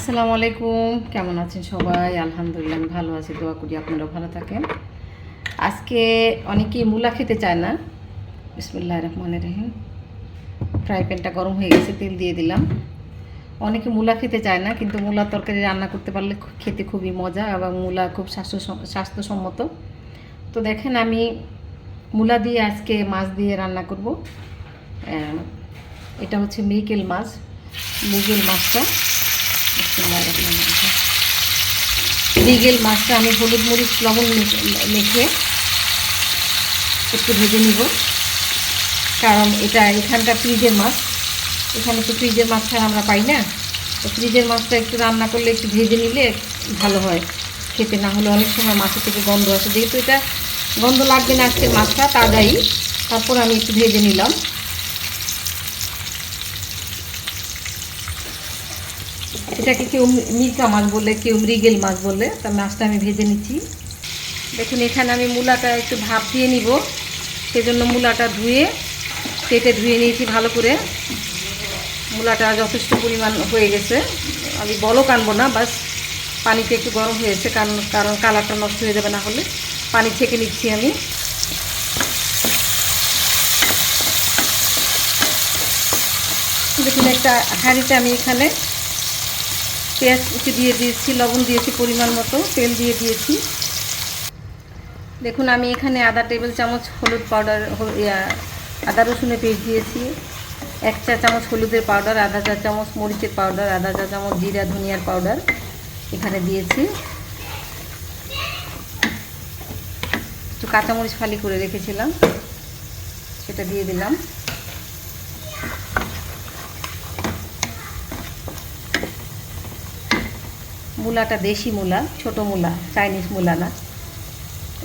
আসসালামু আলাইকুম, কেমন আছেন সবাই? আলহামদুলিল্লাহ আমি ভালো আছি, দোয়া করি আপনারাও ভালো থাকেন। আজকে অনেকেই মূলা খেতে চায় না। বিসমিল্লাহির রহমানির রহিম। ফ্রাই প্যানটা গরম হয়ে গেছে, তেল দিয়ে দিলাম। অনেকে মূলা খেতে চায় না, কিন্তু মূলার তরকারি রান্না করতে পারলে খেতে খুবই মজা এবং মূলা খুব স্বাস্থ্যসম্মত। তো দেখেন, আমি মূলা দিয়ে আজকে মাছ দিয়ে রান্না করব। এটা হচ্ছে মৃগেল মাছ। মৃগেল মাছটা মৃগেল মাছটা আমি হলুদ মরিচ লবণ মেখে একটু ভেজে নিব, কারণ এটা এখানকার ফ্রিজের মাছ। এখানে তো ফ্রিজের মাছ ছাড়া আমরা পাই না, তো ফ্রিজের মাছটা একটু রান্না করলে একটু ভেজে নিলে ভালো হয় খেতে। না হলে অনেক সময় মাছের থেকে গন্ধ আসে, যেহেতু এটা গন্ধ লাগবে না আজকের মাছটা তাজাই, তারপর আমি একটু ভেজে নিলাম। এটাকে কেউ মিরকা মাছ বলে, কেউ মৃগেল মাছ বলে। তা মাছটা আমি ভেজে নিচ্ছি। দেখুন, এখানে আমি মূলাটা একটু ভাপ দিয়ে নিব, সেজন্য মূলাটা কেটে ধুয়ে নিয়েছি ভালো করে। মূলাটা যথেষ্ট পরিমাণ হয়ে গেছে, আমি বলক আনবো না, বাস পানিতে একটু গরম হয়েছে, কারণ কালারটা নষ্ট হয়ে যাবে না হলে। পানি ছেঁকে নিচ্ছি আমি। দেখুন, একটা হাঁড়িতে আমি এখানে পেঁয়াজ কুচি দিয়ে দিয়েছি, লবণ দিয়েছি পরিমাণ মতো, তেল দিয়ে দিয়েছি। দেখুন, আমি এখানে আধা টেবিল চামচ হলুদ পাউডার, আদা রসুনের পেস্ট দিয়েছি, 1 চা চামচ হলুদের পাউডার, আধা চা চামচ মরিচের পাউডার, আধা চা চামচ জিরা ধনিয়ার পাউডার এখানে দিয়েছি। একটু কাঁচামরিচ ফালি করে রেখেছিলাম, সেটা দিয়ে দিলাম। মূলাটা দেশি মূলা, ছোট মূলা, চাইনিজ মূলা না,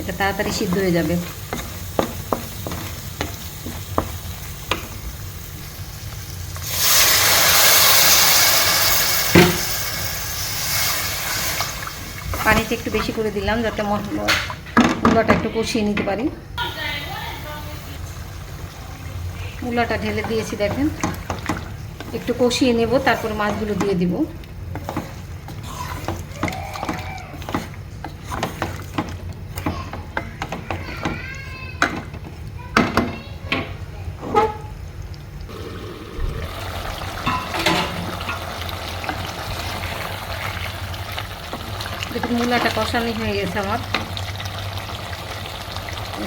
এটা তাড়াতাড়ি সিদ্ধ হয়ে যাবে। পানিটা একটু বেশি করে দিলাম, যাতে মূলাটা একটু কষিয়ে নিতে পারি। মূলাটা ঢেলে দিয়েছি, দেখেন একটু কষিয়ে নেব, তারপরে মাছগুলো দিয়ে দিব। দেখুন, মূলাটা কষানি হয়ে গেছে আমার।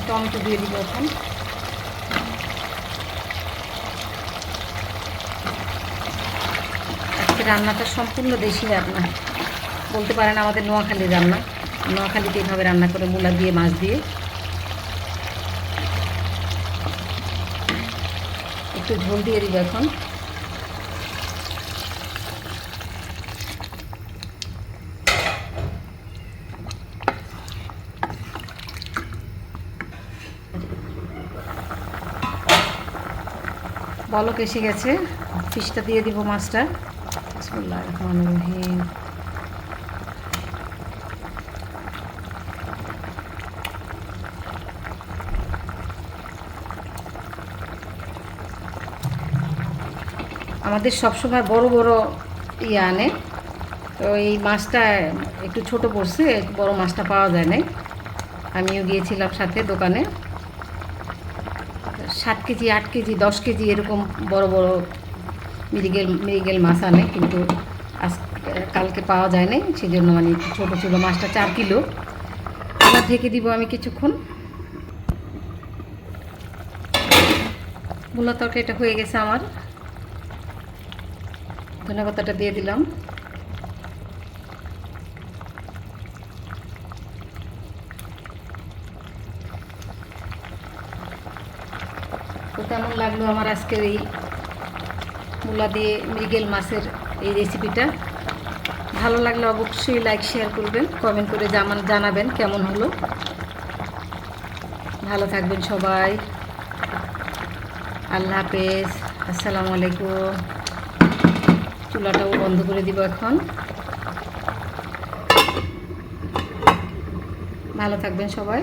টমেটো দিয়ে দিব এখন। আজকে রান্নাটা সম্পূর্ণ দেশি রান্না বলতে পারেন, আমাদের নোয়াখালীর রান্না। নোয়াখালীতে এইভাবে রান্না করে মূলা দিয়ে মাছ দিয়ে। একটু ঝোল দিয়ে দিব এখন। বলক এসে গেছে, ফিশটা দিয়ে দিব, মাছটা। বিসমিল্লাহির রহমানির রহিম। আমাদের সবসময় বড় বড় আনে, তো এই মাছটা একটু ছোট পড়ছে, বড় মাছটা পাওয়া যায় নাই। আমিও গিয়েছিলাম সাথে দোকানে, 7 কেজি 8 কেজি 10 কেজি এরকম বড় বড় মৃগেল মাছ আনে, কিন্তু কালকে পাওয়া যায় নাই, সেই জন্য মানে ছোটো ছোটো মাছটা 4 কিলো। আবার ঢেকে দিব আমি কিছুক্ষণ। মূলা তরকারিটা হয়ে গেছে আমার। ধনেপাতাটা দিয়ে দিলাম। তো কেমন লাগলো আমার আজকের এই মূলা দিয়ে মৃগেল মাছের এই রেসিপিটা? ভালো লাগলে অবশ্যই লাইক শেয়ার করবেন, কমেন্ট করে জানাবেন কেমন হলো। ভালো থাকবেন সবাই। আল্লাহ হাফেজ, আসসালামু আলাইকুম। চুলাটাও বন্ধ করে দিব এখন। ভালো থাকবেন সবাই।